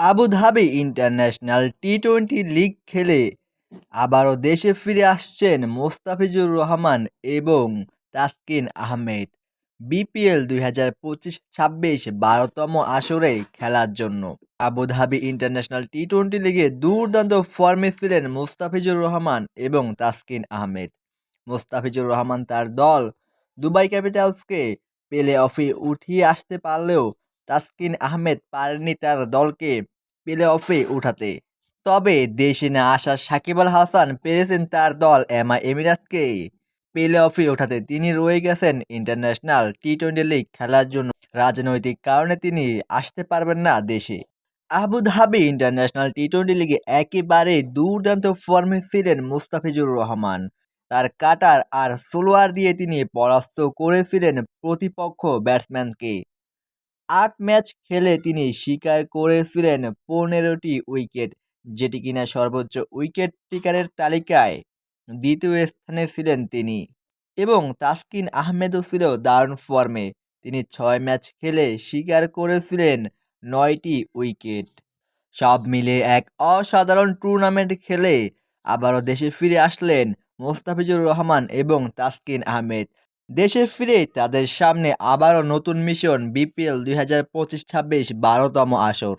Abu Dhabi international T twenty league খেলে আবারও দেশে ফিরে আসছেন মোস্তাফিজুর রহমান এবং তাসকিন আহমেদ বিপিএল 2025-26 12তম আসরে খেলার জন্য। আবুধাবি ইন্টারন্যাশনাল টি-টোয়েন্টি লিগে দুর্দান্ত ফর্মে ছিলেন মোস্তাফিজুর রহমান এবং তাসকিন আহমেদ। মোস্তাফিজুর রহমান তার দল দুবাই ক্যাপিটালসকে প্লে অফে উঠিয়ে আসতে পারলেও তাসকিন আহমেদ পারেননি তার দলকে প্লে অফে উঠাতে। তবে দেশে না আসা সাকিব আল হাসান পেরেছেন তার দল এমআই এমিরাতকে প্লে অফে ওঠাতে। তিনি রয়ে গেছেন ইন্টারন্যাশনাল টি-টোয়েন্টি লিগ খেলার জন্য। রাজনৈতিক কারণে তিনি আসতে পারবেন না দেশে। আবুধাবি ইন্টারন্যাশনাল টি-টোয়েন্টি লিগে একেবারে দুর্দান্ত ফর্মে ছিলেন মুস্তাফিজুর রহমান। তার কাটার আর সোলোয়ার দিয়ে তিনি পরাস্ত করেছিলেন প্রতিপক্ষ ব্যাটসম্যানকে। ৮ ম্যাচ খেলে তিনি শিকার করেছিলেন ১৫টি উইকেট, যেটি কিনা সর্বোচ্চ উইকেট টেকারের তালিকায় দ্বিতীয় স্থানে ছিলেন তিনি। এবং তাসকিন আহমেদও ছিল দারুণ ফর্মে। তিনি ৬ ম্যাচ খেলে শিকার করেছিলেন ৯টি উইকেট। সব মিলে এক অসাধারণ টুর্নামেন্ট খেলে আবারও দেশে ফিরে আসলেন মোস্তাফিজুর রহমান এবং তাসকিন আহমেদ। দেশে ফিরে তাদের সামনে আবারও নতুন মিশন বিপিএল 2025-26 12তম আসর।